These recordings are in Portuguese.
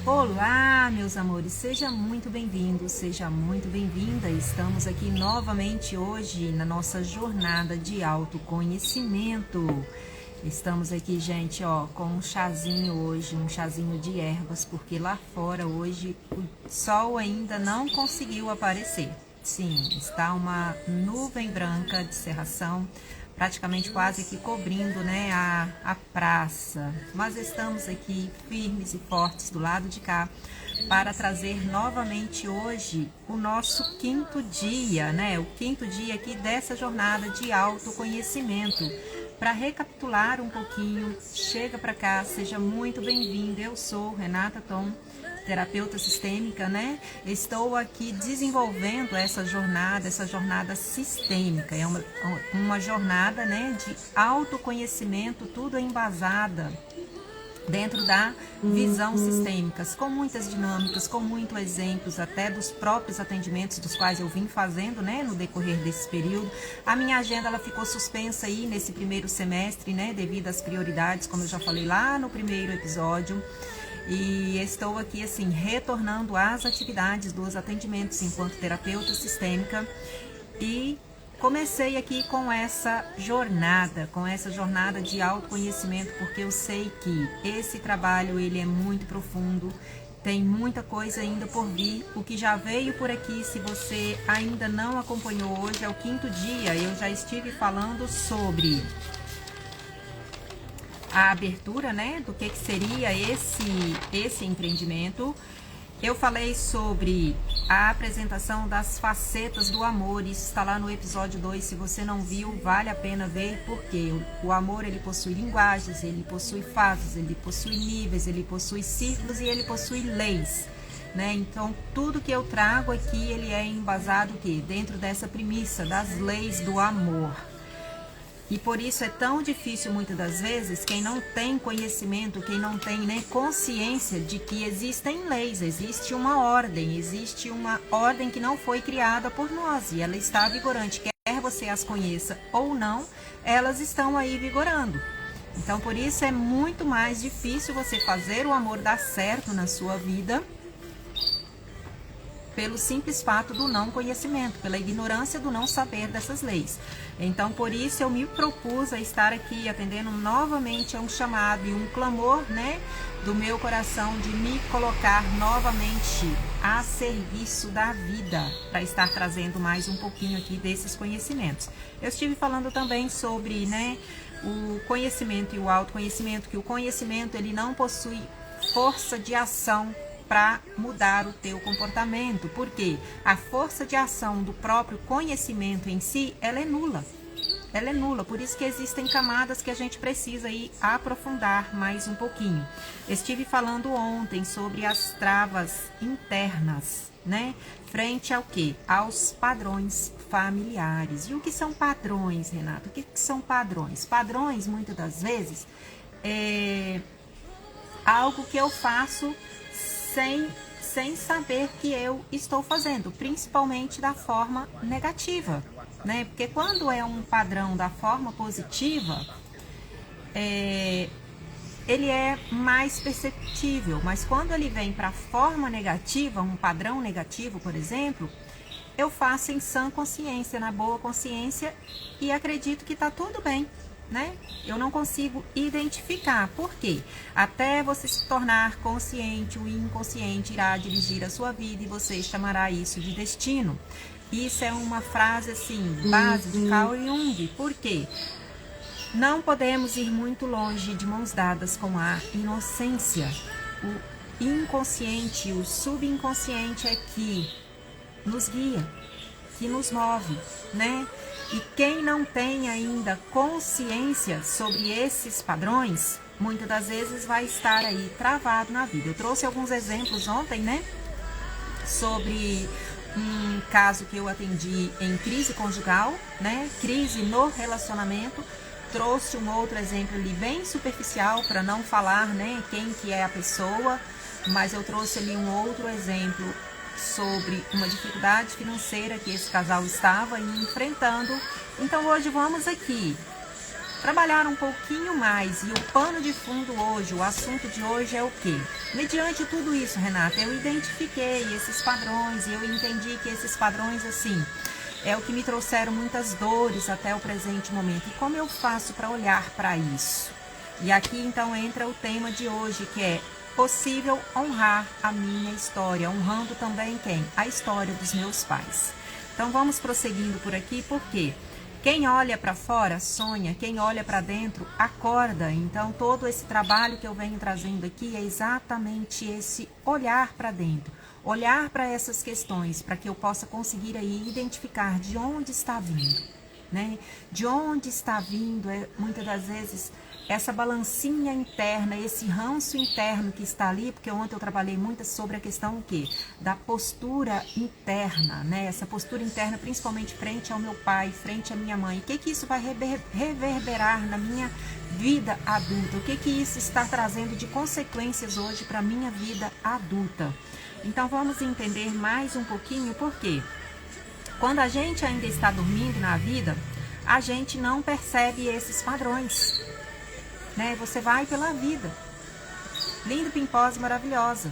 Olá, meus amores, seja muito bem-vindo, seja muito bem-vinda. Estamos aqui novamente hoje na nossa jornada de autoconhecimento. Estamos aqui, gente, ó, com um chazinho hoje, um chazinho de ervas, porque lá fora hoje o sol ainda não conseguiu aparecer. Sim, está uma nuvem branca de cerração, praticamente quase que cobrindo, né, a praça. Mas estamos aqui firmes e fortes do lado de cá para trazer novamente hoje o nosso quinto dia, né, o quinto dia aqui dessa jornada de autoconhecimento. Para recapitular um pouquinho, chega para cá, seja muito bem-vindo. Eu sou Renata Tom, terapeuta sistêmica, né? Estou aqui desenvolvendo essa jornada sistêmica. É uma jornada, né, de autoconhecimento, tudo embasada dentro da visão sistêmica, com muitas dinâmicas, com muitos exemplos até dos próprios atendimentos dos quais eu vim fazendo, né, no decorrer desse período. A minha agenda ela ficou suspensa aí nesse primeiro semestre, né, devido às prioridades, como eu já falei lá no primeiro episódio. E estou aqui, assim, retornando às atividades dos atendimentos enquanto terapeuta sistêmica e comecei aqui com essa jornada de autoconhecimento, porque eu sei que esse trabalho, ele é muito profundo, tem muita coisa ainda por vir. O que já veio por aqui, se você ainda não acompanhou, hoje é o quinto dia, eu já estive falando sobre a abertura, né, do que seria esse empreendimento. Eu falei sobre a apresentação das facetas do amor, isso está lá no episódio 2, se você não viu, vale a pena ver, porque o amor, ele possui linguagens, ele possui fases, ele possui níveis, ele possui círculos e ele possui leis, né? Então, tudo que eu trago aqui, ele é embasado dentro dessa premissa das leis do amor. E por isso é tão difícil muitas das vezes quem não tem conhecimento, quem não tem, né, consciência de que existem leis, existe uma ordem que não foi criada por nós e ela está vigorante, quer você as conheça ou não, elas estão aí vigorando. Então por isso é muito mais difícil você fazer o amor dar certo na sua vida pelo simples fato do não conhecimento, pela ignorância do não saber dessas leis. Então, por isso, eu me propus a estar aqui atendendo novamente a um chamado e um clamor, né, do meu coração de me colocar novamente a serviço da vida, para estar trazendo mais um pouquinho aqui desses conhecimentos. Eu estive falando também sobre, né, o conhecimento e o autoconhecimento, que o conhecimento, ele não possui força de ação para mudar o teu comportamento, porque a força de ação do próprio conhecimento em si, ela é nula, por isso que existem camadas que a gente precisa aí aprofundar mais um pouquinho. Estive falando ontem sobre as travas internas, né, frente ao quê? Aos padrões familiares. E o que são padrões, Renato? O que são padrões? Padrões, muitas das vezes, é algo que eu faço sem saber que eu estou fazendo, principalmente da forma negativa, né? Porque quando é um padrão da forma positiva, ele é mais perceptível, mas quando ele vem para a forma negativa, um padrão negativo, por exemplo, eu faço em sã consciência, na boa consciência, e acredito que está tudo bem, né? Eu não consigo identificar. Por quê? Até você se tornar consciente, o inconsciente irá dirigir a sua vida e você chamará isso de destino. Isso é uma frase assim, base de Carl Jung. Por quê? Não podemos ir muito longe de mãos dadas com a inocência. O inconsciente, o subconsciente é que nos guia, que nos move, né? E quem não tem ainda consciência sobre esses padrões, muitas das vezes vai estar aí travado na vida. Eu trouxe alguns exemplos ontem, né, sobre um caso que eu atendi em crise conjugal, né, crise no relacionamento. Trouxe um outro exemplo ali bem superficial para não falar, né, quem que é a pessoa, mas eu trouxe ali um outro exemplo sobre uma dificuldade financeira que esse casal estava enfrentando. Então hoje vamos aqui trabalhar um pouquinho mais. E o pano de fundo hoje, o assunto de hoje é o quê? Mediante tudo isso, Renata, eu identifiquei esses padrões e eu entendi que esses padrões, assim, é o que me trouxeram muitas dores até o presente momento. E como eu faço para olhar para isso? E aqui, então, entra o tema de hoje, que é possível honrar a minha história, honrando também quem? A história dos meus pais. Então, vamos prosseguindo por aqui, porque quem olha para fora sonha, quem olha para dentro acorda. Então, todo esse trabalho que eu venho trazendo aqui é exatamente esse olhar para dentro, olhar para essas questões, para que eu possa conseguir aí identificar de onde está vindo, né? De onde está vindo, muitas das vezes, essa balancinha interna, esse ranço interno que está ali, porque ontem eu trabalhei muito sobre a questão o quê? Da postura interna, né? Essa postura interna, principalmente frente ao meu pai, frente à minha mãe. O que isso vai reverberar na minha vida adulta? O que isso está trazendo de consequências hoje para a minha vida adulta? Então vamos entender mais um pouquinho por quê? Quando a gente ainda está dormindo na vida, a gente não percebe esses padrões, né? Você vai pela vida, lindo, pimposa, maravilhosa.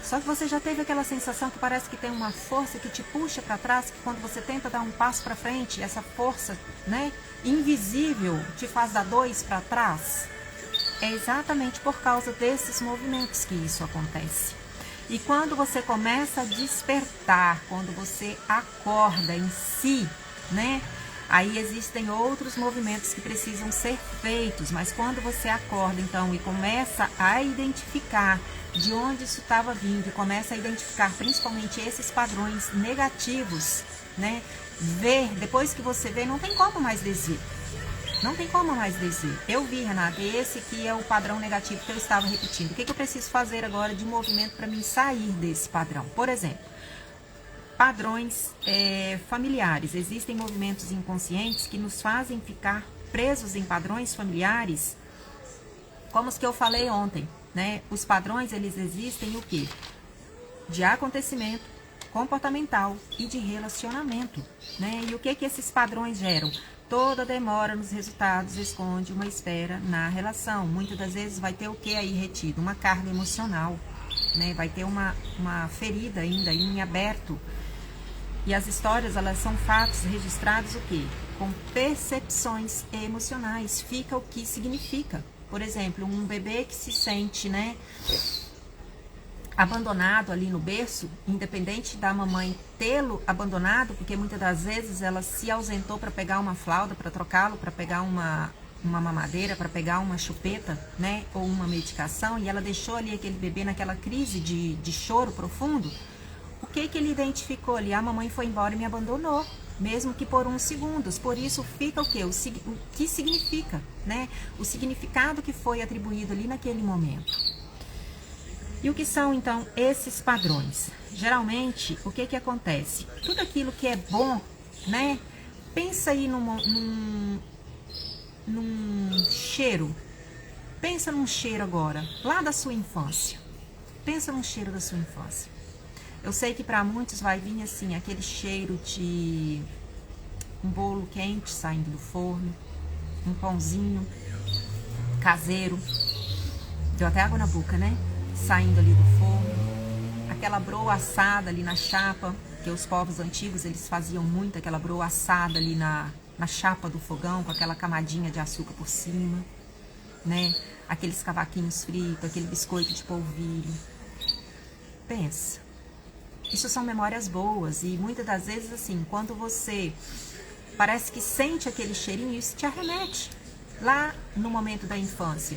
Só que você já teve aquela sensação que parece que tem uma força que te puxa para trás, que quando você tenta dar um passo para frente, essa força, né, invisível te faz dar dois para trás? É exatamente por causa desses movimentos que isso acontece. E quando você começa a despertar, quando você acorda em si, né? Aí existem outros movimentos que precisam ser feitos, mas quando você acorda então e começa a identificar de onde isso estava vindo, e começa a identificar principalmente esses padrões negativos, né? Ver, depois que você vê, não tem como mais desver. Não tem como mais descer. Eu vi, Renata, esse que é o padrão negativo que eu estava repetindo. O que eu preciso fazer agora de movimento para mim sair desse padrão? Por exemplo, padrões familiares. Existem movimentos inconscientes que nos fazem ficar presos em padrões familiares, como os que eu falei ontem, né? Os padrões, eles existem o quê? De acontecimento, comportamental e de relacionamento, né? E o que esses padrões geram? Toda demora nos resultados esconde uma espera na relação. Muitas das vezes vai ter o que aí retido? Uma carga emocional, né? Vai ter uma ferida ainda em aberto. E as histórias, elas são fatos registrados o quê? Com percepções emocionais. Fica o que significa. Por exemplo, um bebê que se sente, né, abandonado ali no berço, independente da mamãe tê-lo abandonado, porque muitas das vezes ela se ausentou para pegar uma fralda, para trocá-lo, para pegar uma mamadeira, para pegar uma chupeta, né, ou uma medicação, e ela deixou ali aquele bebê naquela crise de choro profundo. O que ele identificou ali? A mamãe foi embora e me abandonou, mesmo que por uns segundos. Por isso fica o quê? O que significa, né? O significado que foi atribuído ali naquele momento. E o que são, então, esses padrões? Geralmente, o que acontece? Tudo aquilo que é bom, né? Pensa aí num cheiro. Pensa num cheiro agora, lá da sua infância. Pensa num cheiro da sua infância. Eu sei que para muitos vai vir assim, aquele cheiro de um bolo quente saindo do forno, um pãozinho caseiro. Deu até água na boca, né? Saindo ali do forno, aquela broa assada ali na chapa, que os povos antigos eles faziam muito, aquela broa assada ali na chapa do fogão, com aquela camadinha de açúcar por cima, né? Aqueles cavaquinhos fritos, aquele biscoito de polvilho. Pensa, isso são memórias boas e muitas das vezes assim, quando você parece que sente aquele cheirinho, isso te arremete lá no momento da infância.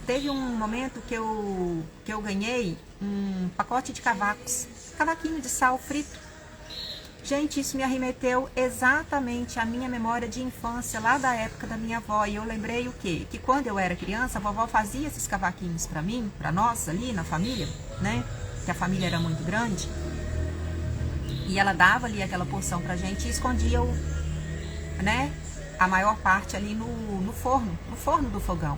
Teve um momento que eu ganhei um pacote de cavaquinho de sal frito. Gente, isso me arremeteu exatamente à minha memória de infância, lá da época da minha avó. E eu lembrei o quê? Que quando eu era criança, a vovó fazia esses cavaquinhos para mim, para nós ali na família, né? Que a família era muito grande. E ela dava ali aquela porção pra gente e escondia né? A maior parte ali no forno do fogão.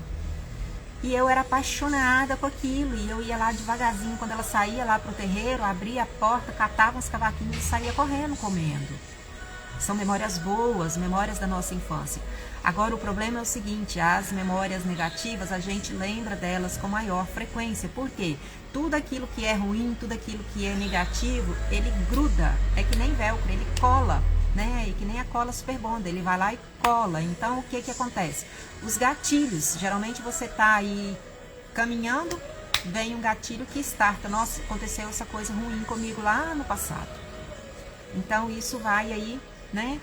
E eu era apaixonada com aquilo, e eu ia lá devagarzinho, quando ela saía lá pro terreiro, abria a porta, catava uns cavaquinhos e saía correndo comendo. São memórias boas, memórias da nossa infância. Agora, o problema é o seguinte, as memórias negativas, a gente lembra delas com maior frequência. Por quê? Tudo aquilo que é ruim, tudo aquilo que é negativo, ele gruda. É que nem velcro, ele cola, né? E que nem a cola Super Bond, ele vai lá e cola. Então, o que que acontece? Os gatilhos, geralmente você tá aí caminhando, vem um gatilho que starta. Nossa, aconteceu essa coisa ruim comigo lá no passado. Então, isso vai aí, né,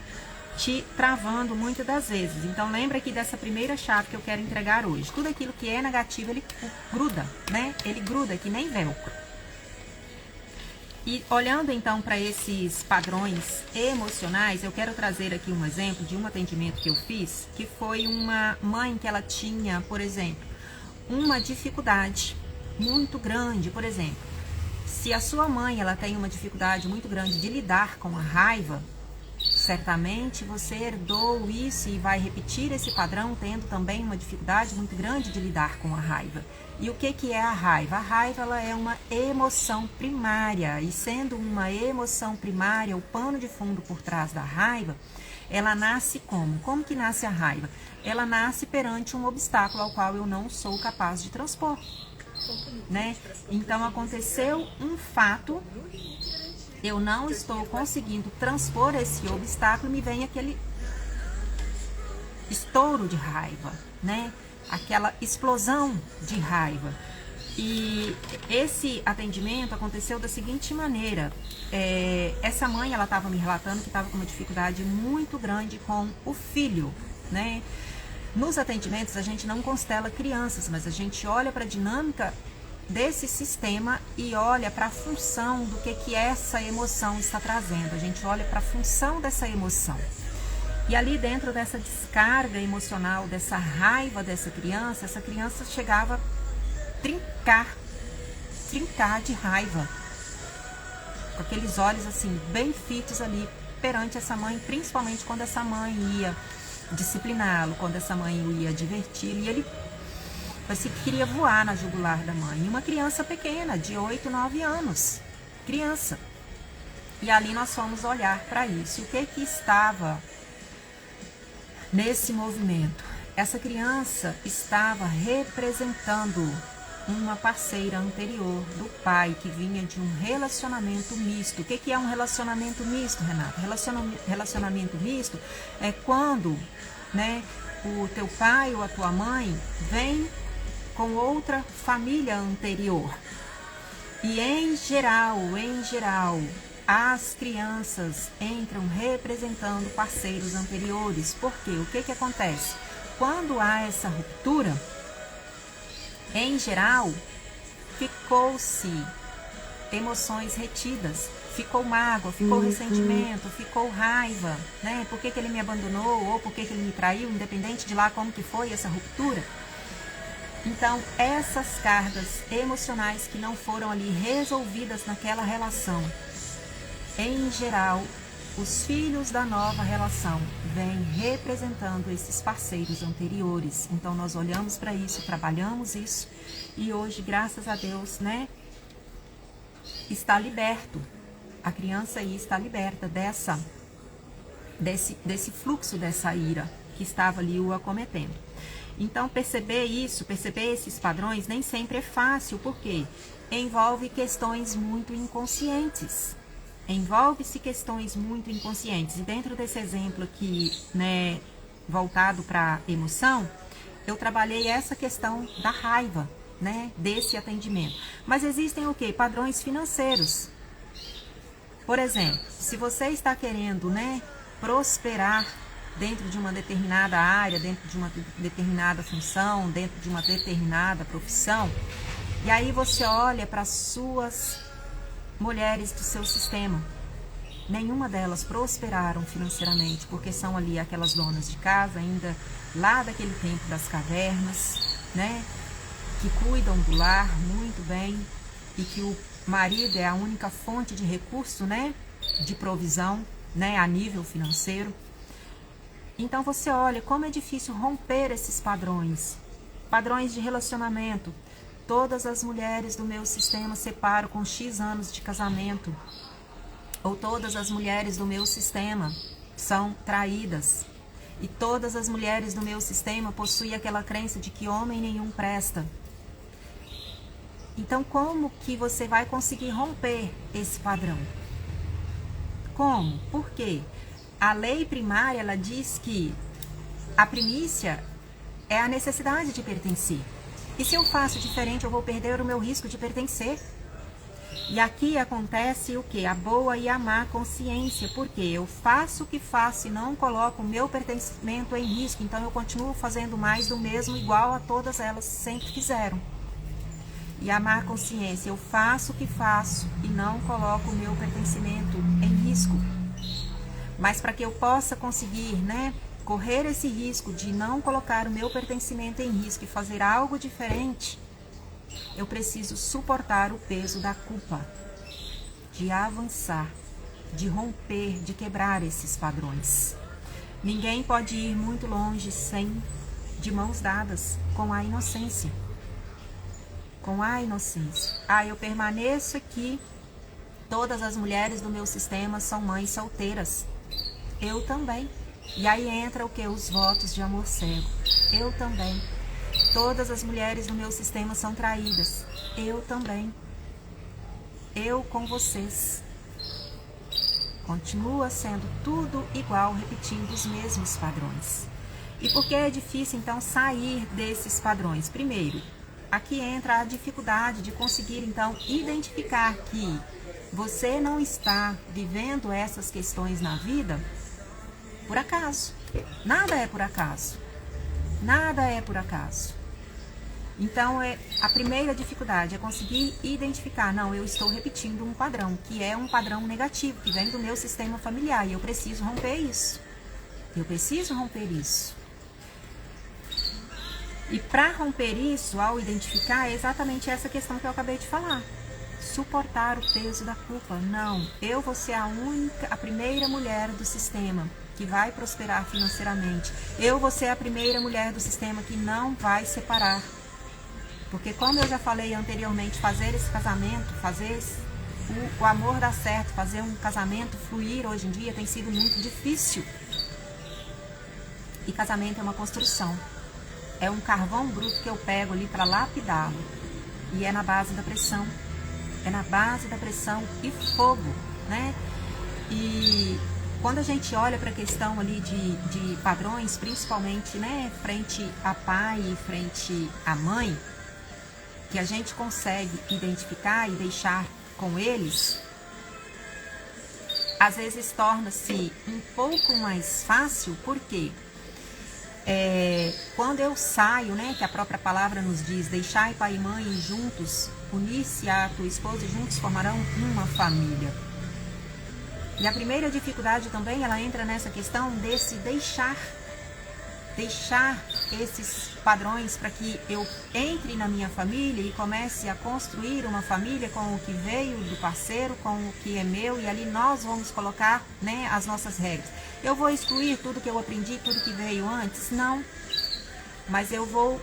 te travando muitas das vezes. Então, lembra aqui dessa primeira chave que eu quero entregar hoje. Tudo aquilo que é negativo, ele gruda, né? Ele gruda que nem velcro. E olhando então para esses padrões emocionais, eu quero trazer aqui um exemplo de um atendimento que eu fiz, que foi uma mãe que ela tinha, por exemplo, uma dificuldade muito grande. Por exemplo, se a sua mãe ela tem uma dificuldade muito grande de lidar com a raiva, certamente você herdou isso e vai repetir esse padrão tendo também uma dificuldade muito grande de lidar com a raiva. E o que que é a raiva? A raiva ela é uma emoção primária, e sendo uma emoção primária, o pano de fundo por trás da raiva, ela nasce como? Como que nasce a raiva? Ela nasce perante um obstáculo ao qual eu não sou capaz de transpor, né? Então aconteceu um fato, eu não estou conseguindo transpor esse obstáculo, me vem aquele estouro de raiva, né? Aquela explosão de raiva. E esse atendimento aconteceu da seguinte maneira. Essa mãe, ela estava me relatando que estava com uma dificuldade muito grande com o filho, né? Nos atendimentos a gente não constela crianças, mas a gente olha para a dinâmica desse sistema e olha para a função do que essa emoção está trazendo. A gente olha para a função dessa emoção. E ali dentro dessa descarga emocional, dessa raiva dessa criança, essa criança chegava a trincar de raiva. Com aqueles olhos assim, bem fitos ali perante essa mãe, principalmente quando essa mãe ia discipliná-lo, quando essa mãe ia diverti-lo, e ele parecia que queria voar na jugular da mãe. E uma criança pequena, de 8, 9 anos. Criança. E ali nós fomos olhar para isso. O que estava nesse movimento? Essa criança estava representando uma parceira anterior do pai, que vinha de um relacionamento misto. O que é um relacionamento misto, Renata? Relacionamento misto é quando, né, o teu pai ou a tua mãe vem com outra família anterior. E em geral, as crianças entram representando parceiros anteriores. Por quê? O que acontece? Quando há essa ruptura, em geral, ficou-se emoções retidas. Ficou mágoa, ficou ressentimento, ficou raiva, né? Por que ele me abandonou ou por que ele me traiu, independente de lá como que foi essa ruptura. Então, essas cargas emocionais que não foram ali resolvidas naquela relação, em geral, os filhos da nova relação vêm representando esses parceiros anteriores. Então, nós olhamos para isso, trabalhamos isso, e hoje, graças a Deus, né, está liberto. A criança aí está liberta desse fluxo, dessa ira que estava ali o acometendo. Então, perceber isso, perceber esses padrões, nem sempre é fácil, porque envolve questões muito inconscientes. Envolve-se questões muito inconscientes. E dentro desse exemplo aqui, né, voltado para a emoção, eu trabalhei essa questão da raiva, né, desse atendimento. Mas existem o quê? Padrões financeiros. Por exemplo, se você está querendo, né, prosperar dentro de uma determinada área, dentro de uma determinada função, dentro de uma determinada profissão, e aí você olha para as suas mulheres do seu sistema, nenhuma delas prosperaram financeiramente, porque são ali aquelas donas de casa, ainda lá daquele tempo das cavernas, né, que cuidam do lar muito bem, e que o marido é a única fonte de recurso, né, de provisão, né, a nível financeiro. Então você olha como é difícil romper esses padrões de relacionamento. Todas as mulheres do meu sistema separo com X anos de casamento. Ou todas as mulheres do meu sistema são traídas. E todas as mulheres do meu sistema possuem aquela crença de que homem nenhum presta. Então, como que você vai conseguir romper esse padrão? Como? Por quê? A lei primária, ela diz que a primícia é a necessidade de pertencer. E se eu faço diferente, eu vou perder o meu risco de pertencer. E aqui acontece o quê? A boa e a má consciência. Porque eu faço o que faço e não coloco o meu pertencimento em risco. Então eu continuo fazendo mais do mesmo, igual a todas elas sempre fizeram. E a má consciência, eu faço o que faço e não coloco o meu pertencimento em risco. Mas para que eu possa conseguir, correr esse risco de não colocar o meu pertencimento em risco e fazer algo diferente, eu preciso suportar o peso da culpa, de avançar, de romper, de quebrar esses padrões. Ninguém pode ir muito longe de mãos dadas com a inocência. Com a inocência. Eu permaneço aqui. Todas as mulheres do meu sistema são mães solteiras. Eu também. E aí entra o que? Os votos de amor cego. Eu também. Todas as mulheres do meu sistema são traídas. Eu também. Eu com vocês. Continua sendo tudo igual, repetindo os mesmos padrões. E por que é difícil, então, sair desses padrões? Primeiro, aqui entra a dificuldade de conseguir, então, identificar que você não está vivendo essas questões na vida por acaso. Nada é por acaso. Nada é por acaso. Então, a primeira dificuldade é conseguir identificar, não, eu estou repetindo um padrão, que é um padrão negativo, que vem do meu sistema familiar, e eu preciso romper isso. Eu preciso romper isso. E para romper isso, ao identificar, é exatamente essa questão que eu acabei de falar. Suportar o peso da culpa. Não, eu vou ser a primeira mulher do sistema que vai prosperar financeiramente. Eu vou ser a primeira mulher do sistema que não vai separar. Porque como eu já falei anteriormente, fazer esse casamento, fazer o amor dar certo, fazer um casamento fluir hoje em dia tem sido muito difícil. E casamento é uma construção. É um carvão bruto que eu pego ali para lapidá-lo. E é na base da pressão. É na base da pressão e fogo, né? E quando a gente olha para a questão ali de padrões, principalmente, frente a pai e frente à mãe, que a gente consegue identificar e deixar com eles, às vezes torna-se um pouco mais fácil, porque quando eu saio, que a própria palavra nos diz, deixai pai e mãe juntos, unir-se a tua esposa e juntos formarão uma família. E a primeira dificuldade também, ela entra nessa questão desse deixar esses padrões para que eu entre na minha família e comece a construir uma família com o que veio do parceiro, com o que é meu, e ali nós vamos colocar, as nossas regras. Eu vou excluir tudo que eu aprendi, tudo que veio antes? Não. Mas eu vou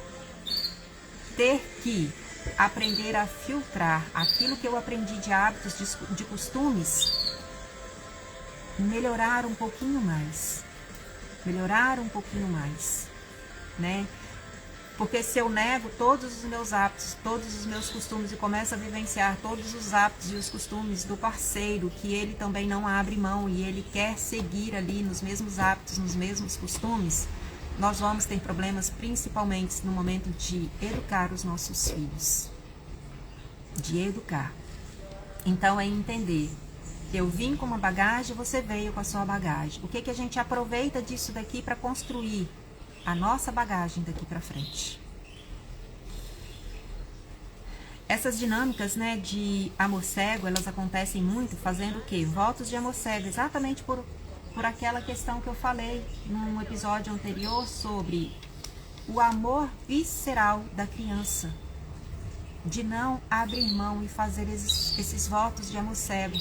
ter que aprender a filtrar aquilo que eu aprendi de hábitos, de costumes, melhorar um pouquinho mais. Melhorar um pouquinho mais, Porque se eu nego todos os meus hábitos, todos os meus costumes e começo a vivenciar todos os hábitos e os costumes do parceiro, que ele também não abre mão e ele quer seguir ali nos mesmos hábitos, nos mesmos costumes, nós vamos ter problemas, principalmente no momento de educar os nossos filhos. De educar. Então é entender. Eu vim com uma bagagem, você veio com a sua bagagem. O que a gente aproveita disso daqui para construir a nossa bagagem daqui para frente? Essas dinâmicas, de amor cego, elas acontecem muito fazendo o quê? Votos de amor cego, exatamente por aquela questão que eu falei num episódio anterior sobre o amor visceral da criança. De não abrir mão e fazer esses votos de amor cego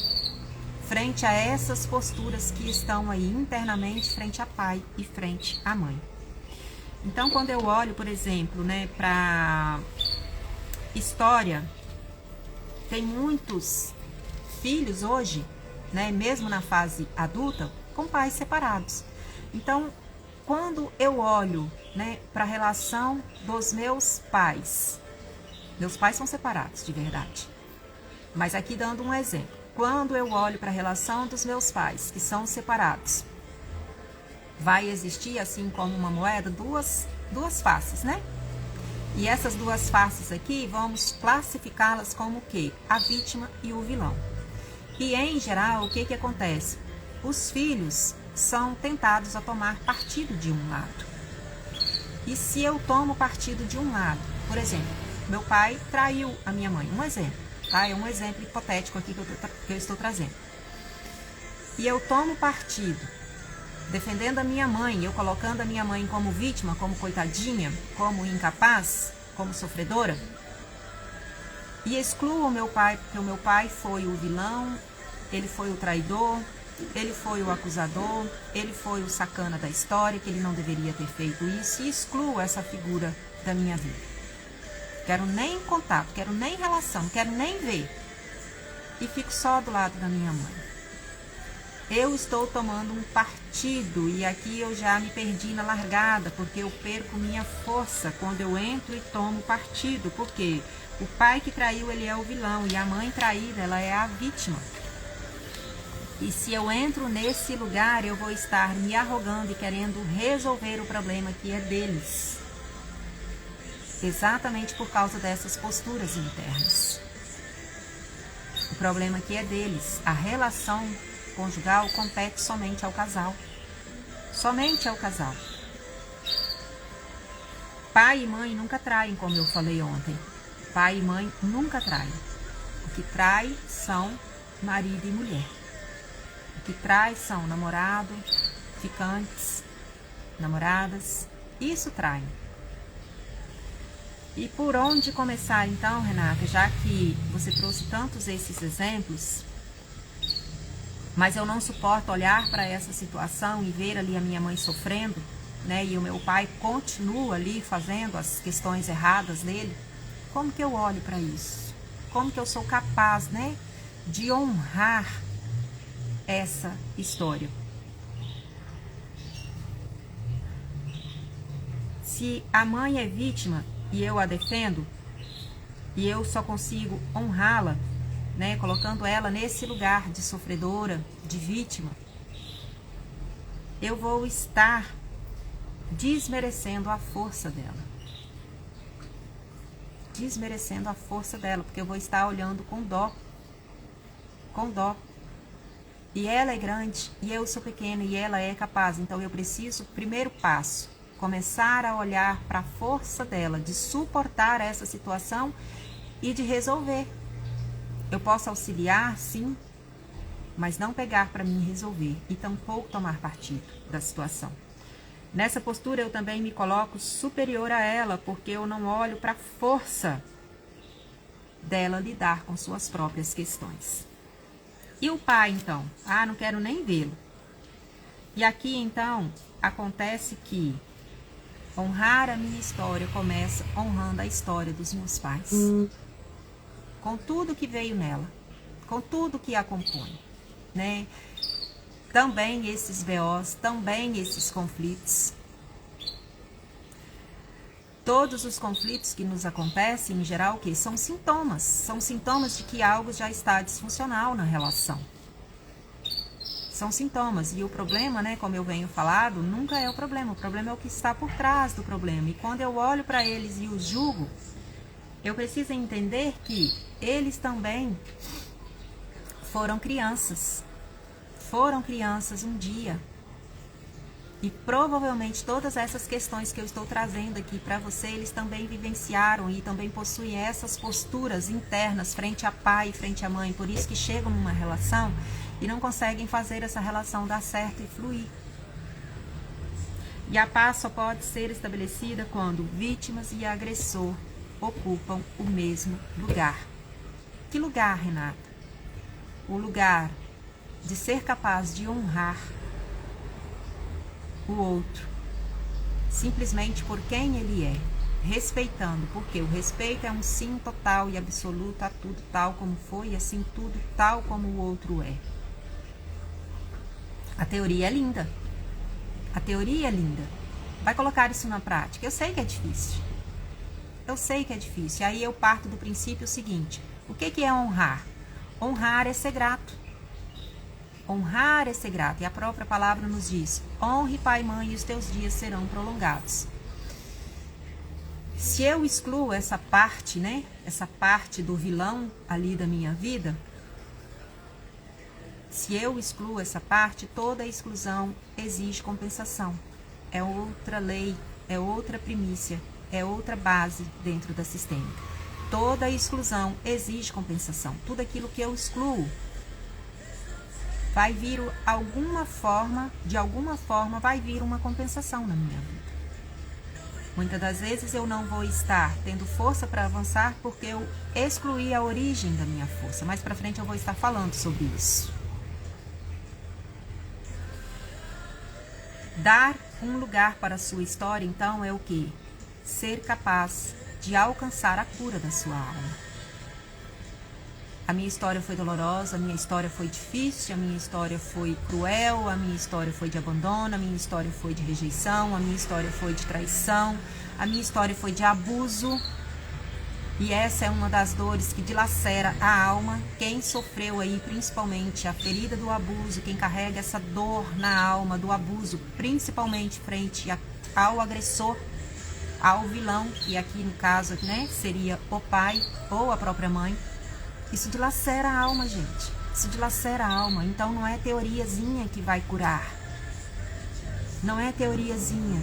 frente a essas posturas que estão aí internamente frente a pai e frente à mãe. Então, quando eu olho, por exemplo, para história, tem muitos filhos hoje, mesmo na fase adulta, com pais separados. Então, quando eu olho, né, para a relação dos meus pais são separados, de verdade. Mas aqui dando um exemplo. Quando eu olho para a relação dos meus pais, que são separados, vai existir, assim como uma moeda, duas faces, né? E essas duas faces aqui, vamos classificá-las como o quê? A vítima e o vilão. E, em geral, o que acontece? Os filhos são tentados a tomar partido de um lado. E se eu tomo partido de um lado, por exemplo, meu pai traiu a minha mãe, um exemplo, tá? É um exemplo hipotético aqui que eu estou trazendo. E eu tomo partido, defendendo a minha mãe, eu colocando a minha mãe como vítima, como coitadinha, como incapaz, como sofredora, e excluo o meu pai, porque o meu pai foi o vilão, ele foi o traidor, ele foi o acusador, ele foi o sacana da história, que ele não deveria ter feito isso, e excluo essa figura da minha vida. Quero nem contato, quero nem relação, quero nem ver. E fico só do lado da minha mãe. Eu estou tomando um partido e aqui eu já me perdi na largada, porque eu perco minha força quando eu entro e tomo partido, porque o pai que traiu, ele é o vilão e a mãe traída, ela é a vítima. E se eu entro nesse lugar, eu vou estar me arrogando e querendo resolver o problema que é deles. Exatamente por causa dessas posturas internas. O problema que é deles. A relação conjugal compete somente ao casal. Somente ao casal. Pai e mãe nunca traem, como eu falei ontem. Pai e mãe nunca traem. O que trai são marido e mulher. O que trai são namorado, ficantes, namoradas. Isso trai. E por onde começar então, Renata, já que você trouxe tantos esses exemplos, mas eu não suporto olhar para essa situação e ver ali a minha mãe sofrendo, né, e o meu pai continua ali fazendo as questões erradas dele, como que eu olho para isso? Como que eu sou capaz, né, de honrar essa história? Se a mãe é vítima e eu a defendo, e eu só consigo honrá-la, né, colocando ela nesse lugar de sofredora, de vítima, eu vou estar desmerecendo a força dela. Desmerecendo a força dela, porque eu vou estar olhando com dó. Com dó. E ela é grande, e eu sou pequena, e ela é capaz. Então eu preciso, primeiro passo, começar a olhar para a força dela, de suportar essa situação e de resolver. Eu posso auxiliar, sim, mas não pegar para mim resolver e tampouco tomar partido da situação. Nessa postura eu também me coloco superior a ela, porque eu não olho para a força dela lidar com suas próprias questões. E o pai, então? Ah, não quero nem vê-lo. E aqui, então, acontece que honrar a minha história começa honrando a história dos meus pais. Com tudo que veio nela, com tudo que a compõe, né? Também esses BOs, também esses conflitos. Todos os conflitos que nos acontecem, em geral, o quê? São sintomas. São sintomas de que algo já está disfuncional na relação. São sintomas. E o problema, né, como eu venho falado, nunca é o problema é o que está por trás do problema. E quando eu olho para eles e os julgo, eu preciso entender que eles também foram crianças. Foram crianças um dia. E provavelmente todas essas questões que eu estou trazendo aqui para você, eles também vivenciaram e também possuem essas posturas internas frente a pai e frente a mãe. Por isso que chegam numa relação e não conseguem fazer essa relação dar certo e fluir. E a paz só pode ser estabelecida quando vítimas e agressor ocupam o mesmo lugar. Que lugar, Renata? O lugar de ser capaz de honrar o outro, simplesmente por quem ele é, respeitando, porque o respeito é um sim total e absoluto a tudo tal como foi, e assim tudo tal como o outro é. A teoria é linda. A teoria é linda. Vai colocar isso na prática. Eu sei que é difícil. Eu sei que é difícil. Aí eu parto do princípio seguinte. O que é honrar? Honrar é ser grato. Honrar é ser grato. E a própria palavra nos diz: honre pai e mãe e os teus dias serão prolongados. Se eu excluo essa parte, né? Essa parte do vilão ali da minha vida, se eu excluo essa parte, toda exclusão exige compensação. É outra lei, é outra primícia, é outra base dentro da sistêmica. Toda exclusão exige compensação. Tudo aquilo que eu excluo vai vir alguma forma, de alguma forma vai vir uma compensação na minha vida. Muitas das vezes eu não vou estar tendo força para avançar porque eu excluí a origem da minha força. Mais para frente eu vou estar falando sobre isso. Dar um lugar para a sua história, então, é o quê? Ser capaz de alcançar a cura da sua alma. A minha história foi dolorosa, a minha história foi difícil, a minha história foi cruel, a minha história foi de abandono, a minha história foi de rejeição, a minha história foi de traição, a minha história foi de abuso. E essa é uma das dores que dilacera a alma. Quem sofreu aí, principalmente a ferida do abuso, quem carrega essa dor na alma do abuso, principalmente frente ao agressor, ao vilão, e aqui no caso, né, seria o pai ou a própria mãe. Isso dilacera a alma, gente. Isso dilacera a alma. Então não é teoriazinha que vai curar. Não é teoriazinha.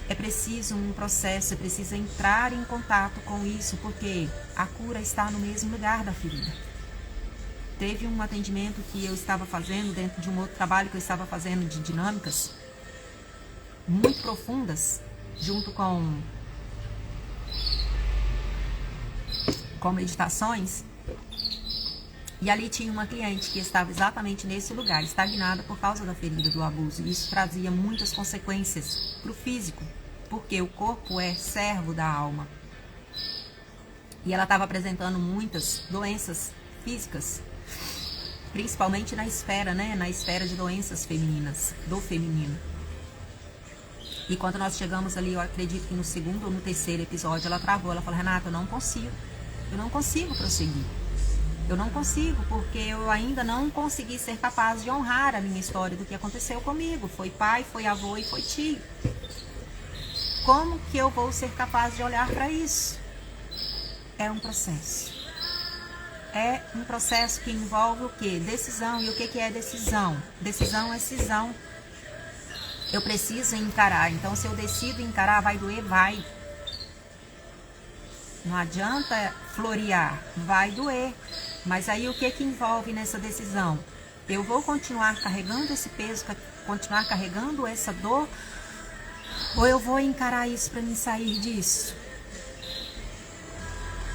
É preciso um processo, é preciso entrar em contato com isso, porque a cura está no mesmo lugar da ferida. Teve um atendimento que eu estava fazendo dentro de um outro trabalho que eu estava fazendo de dinâmicas muito profundas, junto com meditações, e ali tinha uma cliente que estava exatamente nesse lugar, estagnada por causa da ferida do abuso, e isso trazia muitas consequências para o físico, porque o corpo é servo da alma, e ela estava apresentando muitas doenças físicas, principalmente na esfera, né, na esfera de doenças femininas, do feminino. E quando nós chegamos ali, eu acredito que no segundo ou no terceiro episódio, ela travou, ela falou: Renata, eu não consigo prosseguir. Eu não consigo, porque eu ainda não consegui ser capaz de honrar a minha história do que aconteceu comigo. Foi pai, foi avô e foi tio. Como que eu vou ser capaz de olhar para isso? É um processo. É um processo que envolve o quê? Decisão. E o que é decisão? Decisão é cisão. Eu preciso encarar. Então, se eu decido encarar, vai doer? Vai. Não adianta florear, vai doer. Mas aí o que envolve nessa decisão? Eu vou continuar carregando esse peso, continuar carregando essa dor, ou eu vou encarar isso para me sair disso?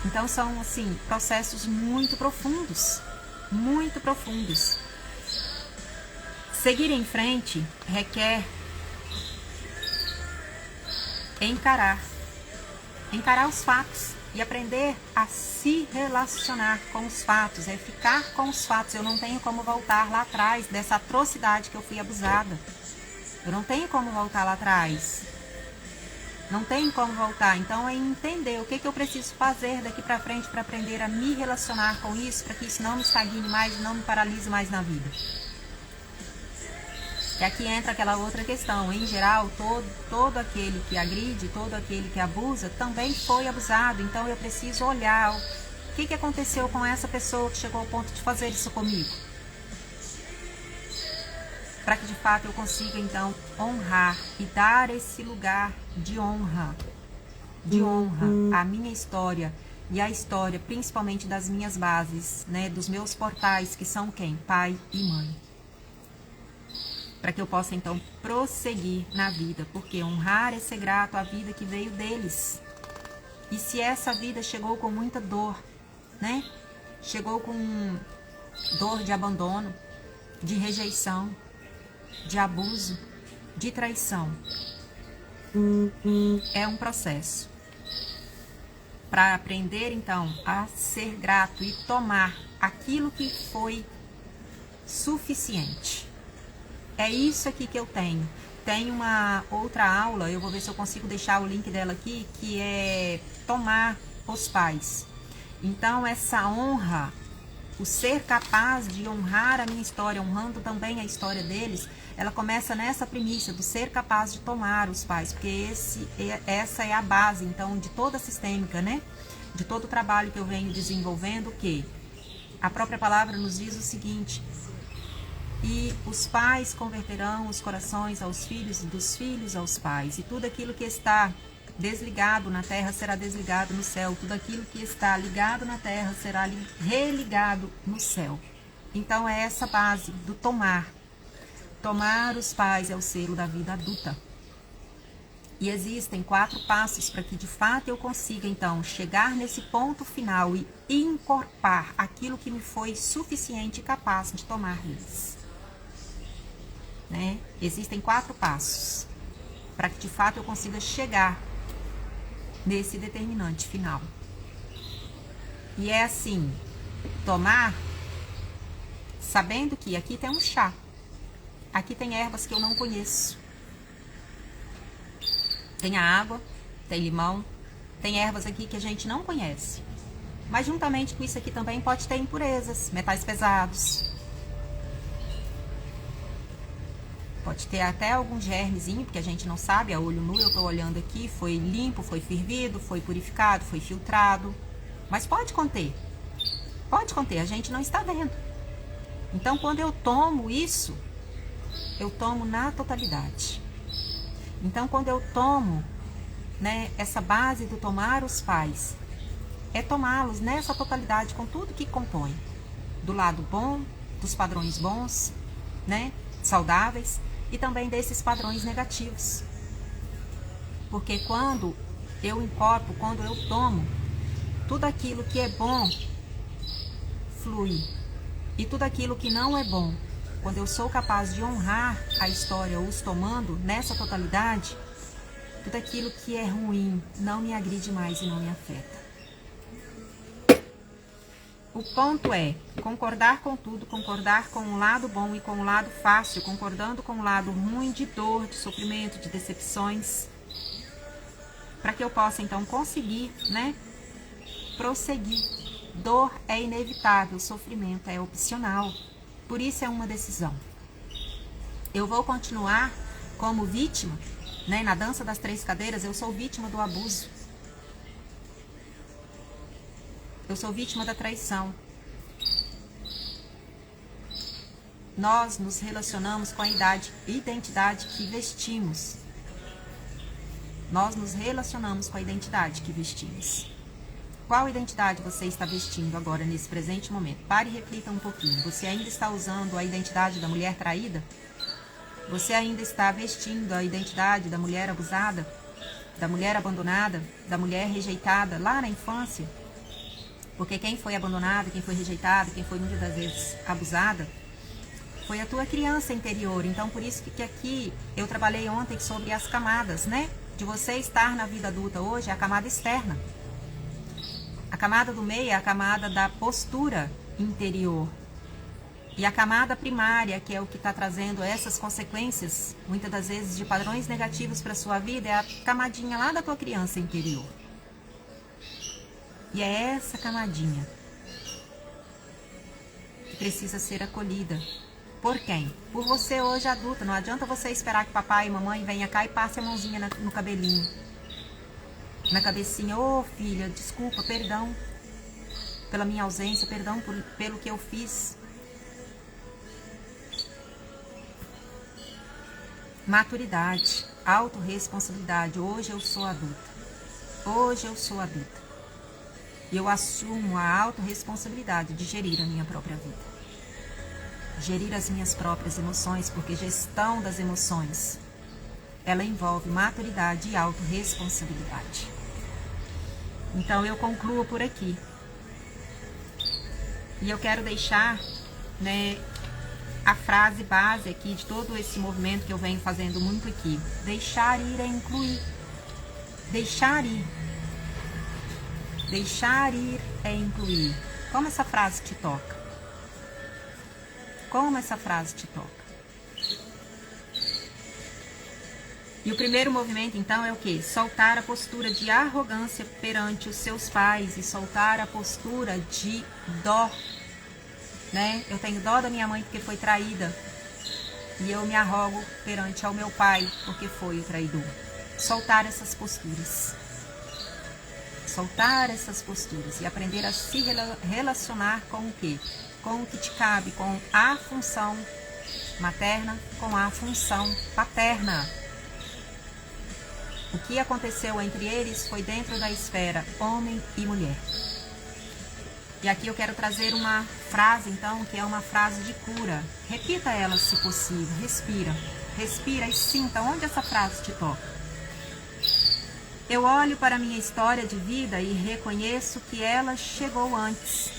Então são, assim, processos muito profundos, muito profundos. Seguir em frente requer encarar os fatos. E aprender a se relacionar com os fatos, é ficar com os fatos. Eu não tenho como voltar lá atrás dessa atrocidade que eu fui abusada. Eu não tenho como voltar lá atrás. Não tenho como voltar. Então é entender o que eu preciso fazer daqui para frente para aprender a me relacionar com isso, para que isso não me estagne mais, não me paralise mais na vida. E aqui entra aquela outra questão. Em geral, todo aquele que agride, todo aquele que abusa, também foi abusado. Então eu preciso olhar o que aconteceu com essa pessoa que chegou ao ponto de fazer isso comigo. Para que de fato eu consiga então honrar e dar esse lugar de honra à minha história e à história principalmente das minhas bases, né, dos meus portais, que são quem? Pai e mãe. Para que eu possa, então, prosseguir na vida. Porque honrar é ser grato à vida que veio deles. E se essa vida chegou com muita dor, né? Chegou com dor de abandono, de rejeição, de abuso, de traição. É um processo. Para aprender, então, a ser grato e tomar aquilo que foi suficiente. É isso aqui que eu tenho. Tem uma outra aula, eu vou ver se eu consigo deixar o link dela aqui, que é tomar os pais. Então, essa honra, o ser capaz de honrar a minha história, honrando também a história deles, ela começa nessa premissa do ser capaz de tomar os pais, porque essa é a base, então, de toda a sistêmica, né? De todo o trabalho que eu venho desenvolvendo, que a própria palavra nos diz o seguinte: e os pais converterão os corações aos filhos e dos filhos aos pais, e tudo aquilo que está desligado na terra será desligado no céu, tudo aquilo que está ligado na terra será religado no céu. Então é essa base do tomar. Tomar os pais é o selo da vida adulta. E existem 4 passos para que de fato eu consiga então chegar nesse ponto final e incorporar aquilo que me foi suficiente e capaz de tomar eles. Né? Existem 4 passos para que de fato eu consiga chegar nesse determinante final. E é assim, tomar, sabendo que aqui tem um chá, aqui tem ervas que eu não conheço. Tem a água, tem limão, tem ervas aqui que a gente não conhece. Mas juntamente com isso aqui também pode ter impurezas, metais pesados. Pode ter até algum germezinho, porque a gente não sabe, a olho nu eu estou olhando aqui, foi limpo, foi fervido, foi purificado, foi filtrado. Mas pode conter, a gente não está vendo. Então quando eu tomo isso, eu tomo na totalidade. Então, quando eu tomo, né, essa base do tomar os pais, é tomá-los nessa totalidade com tudo que compõe. Do lado bom, dos padrões bons, né, saudáveis, e também desses padrões negativos. Porque quando eu incorporo, quando eu tomo, tudo aquilo que é bom flui. E tudo aquilo que não é bom, quando eu sou capaz de honrar a história, os tomando nessa totalidade, tudo aquilo que é ruim não me agride mais e não me afeta. O ponto é concordar com tudo, concordar com o lado bom e com o lado fácil, concordando com o lado ruim de dor, de sofrimento, de decepções, para que eu possa então conseguir, né, prosseguir. Dor é inevitável, sofrimento é opcional. Por isso é uma decisão. Eu vou continuar como vítima, né? Na dança das 3 cadeiras, eu sou vítima do abuso. Eu sou vítima da traição. Nós nos relacionamos com a identidade que vestimos. Nós nos relacionamos com a identidade que vestimos. Qual identidade você está vestindo agora, nesse presente momento? Pare e reflita um pouquinho. Você ainda está usando a identidade da mulher traída? Você ainda está vestindo a identidade da mulher abusada? Da mulher abandonada? Da mulher rejeitada lá na infância? Porque quem foi abandonada, quem foi rejeitada, quem foi muitas das vezes abusada, foi a tua criança interior. Então, por isso que aqui eu trabalhei ontem sobre as camadas, né? De você estar na vida adulta hoje, é a camada externa. A camada do meio é a camada da postura interior. E a camada primária, que é o que está trazendo essas consequências, muitas das vezes de padrões negativos para a sua vida, é a camadinha lá da tua criança interior. E é essa camadinha que precisa ser acolhida. Por quem? Por você hoje adulta. Não adianta você esperar que papai e mamãe venham cá e passe a mãozinha no cabelinho. Na cabecinha, ô filha, desculpa, perdão pela minha ausência, perdão pelo que eu fiz. Maturidade, autorresponsabilidade. Hoje eu sou adulta. Hoje eu sou adulta. E eu assumo a autorresponsabilidade de gerir a minha própria vida. Gerir as minhas próprias emoções, porque gestão das emoções, ela envolve maturidade e autorresponsabilidade. Então eu concluo por aqui. E eu quero deixar, né, a frase base aqui de todo esse movimento que eu venho fazendo muito aqui. Deixar ir é incluir. Deixar ir. Deixar ir é incluir. Como essa frase te toca? Como essa frase te toca? E o primeiro movimento, então, é o quê? Soltar a postura de arrogância perante os seus pais e soltar a postura de dó, né? Eu tenho dó da minha mãe porque foi traída e eu me arrogo perante ao meu pai porque foi o traidor. Soltar essas posturas. Soltar essas posturas e aprender a se relacionar com o quê? Com o que te cabe, com a função materna, com a função paterna. O que aconteceu entre eles foi dentro da esfera homem e mulher. E aqui eu quero trazer uma frase, então, que é uma frase de cura. Repita ela, se possível. Respira. Respira e sinta onde essa frase te toca. Eu olho para a minha história de vida e reconheço que ela chegou antes.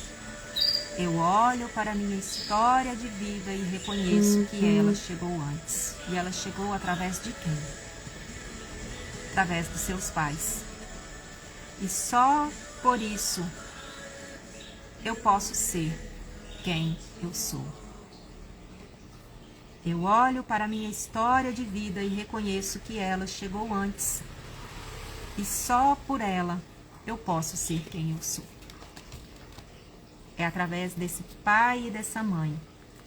Eu olho para a minha história de vida e reconheço que ela chegou antes. E ela chegou através de quem? Através dos seus pais. E só por isso eu posso ser quem eu sou. Eu olho para a minha história de vida e reconheço que ela chegou antes. E só por ela eu posso ser quem eu sou. É através desse pai e dessa mãe.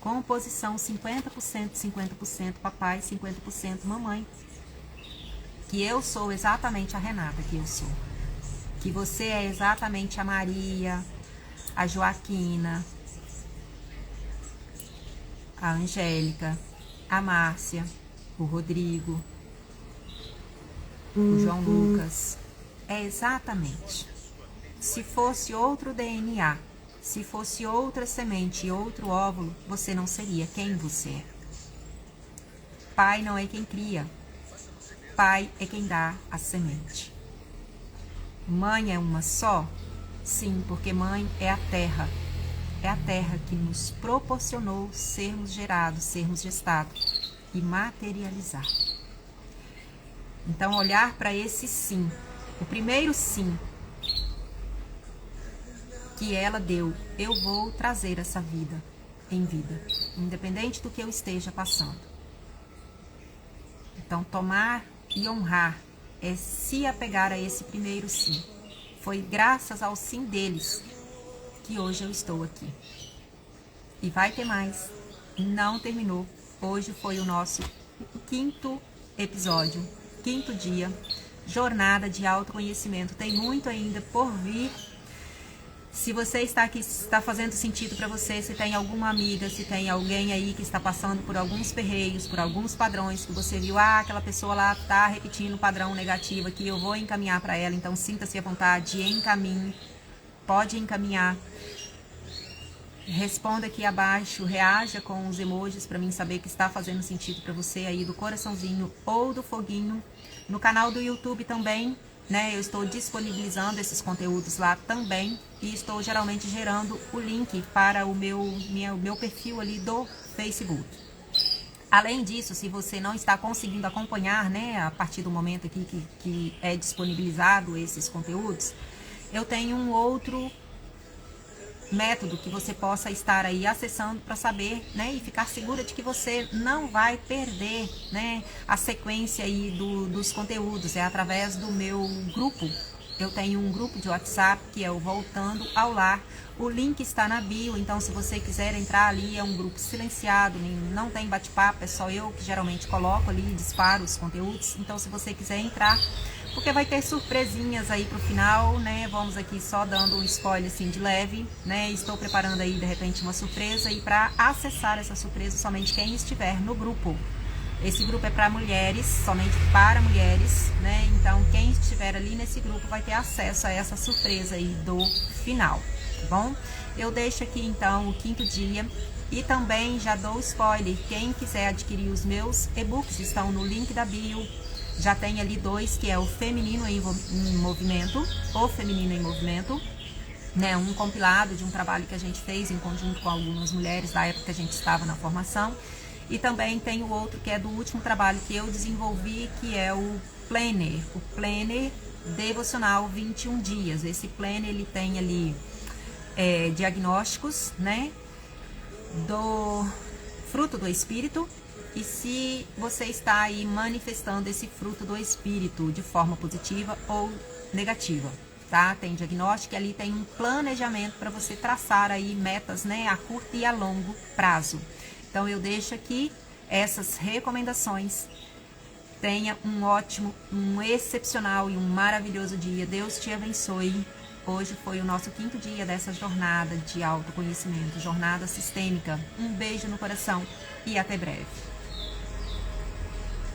Composição 50%, 50% papai, 50% mamãe. Que eu sou exatamente a Renata que eu sou. Que você é exatamente a Maria, a Joaquina, a Angélica, a Márcia, o Rodrigo, o João Lucas. É exatamente. Se fosse outro DNA, se fosse outra semente e outro óvulo, você não seria quem você é. Pai não é quem cria. Pai é quem dá a semente. Mãe é uma só? Sim, porque mãe é a terra. É a terra que nos proporcionou sermos gerados, sermos gestados e materializar. Então, olhar para esse sim. O primeiro sim que ela deu. Eu vou trazer essa vida em vida, independente do que eu esteja passando. Então, tomar e honrar é se apegar a esse primeiro sim. Foi graças ao sim deles que hoje eu estou aqui. E vai ter mais. Não terminou. Hoje foi o nosso 5º episódio, 5º dia, jornada de autoconhecimento. Tem muito ainda por vir. Se você está aqui, se está fazendo sentido para você, se tem alguma amiga, se tem alguém aí que está passando por alguns perreios, por alguns padrões, que você viu, aquela pessoa lá está repetindo o padrão negativo aqui, eu vou encaminhar para ela, então sinta-se à vontade, encaminhe, pode encaminhar. Responda aqui abaixo, reaja com os emojis para mim saber que está fazendo sentido para você aí, do coraçãozinho ou do foguinho. No canal do YouTube também, né, eu estou disponibilizando esses conteúdos lá também e estou geralmente gerando o link para o meu perfil ali do Facebook. Além disso, se você não está conseguindo acompanhar, né, a partir do momento aqui que é disponibilizado esses conteúdos, eu tenho um outro método que você possa estar aí acessando para saber, né, e ficar segura de que você não vai perder, né, a sequência aí dos conteúdos. É através do meu grupo. Eu tenho um grupo de WhatsApp que é o Voltando ao Lar. O link está na bio, então se você quiser entrar ali, é um grupo silenciado, não tem bate-papo, é só eu que geralmente coloco ali e disparo os conteúdos. Então se você quiser entrar, porque vai ter surpresinhas aí pro final, né? Vamos aqui só dando um spoiler assim de leve, né? Estou preparando aí de repente uma surpresa e para acessar essa surpresa somente quem estiver no grupo. Esse grupo é para mulheres, somente para mulheres, né? Então quem estiver ali nesse grupo vai ter acesso a essa surpresa aí do final, tá bom? Eu deixo aqui então o 5º dia e também já dou spoiler. Quem quiser adquirir os meus e-books estão no link da bio. Já tem ali 2, que é o Feminino em Movimento, o Feminino em Movimento, né? Um compilado de um trabalho que a gente fez em conjunto com algumas mulheres da época que a gente estava na formação. E também tem o outro que é do último trabalho que eu desenvolvi, que é o Planner Devocional 21 dias. Esse Planner, ele tem ali diagnósticos, né, do fruto do Espírito, e se você está aí manifestando esse fruto do Espírito de forma positiva ou negativa, tá? Tem diagnóstico e ali tem um planejamento para você traçar aí metas, né, a curto e a longo prazo. Então eu deixo aqui essas recomendações. Tenha um ótimo, um excepcional e um maravilhoso dia. Deus te abençoe. Hoje foi o nosso 5º dia dessa jornada de autoconhecimento, jornada sistêmica. Um beijo no coração e até breve.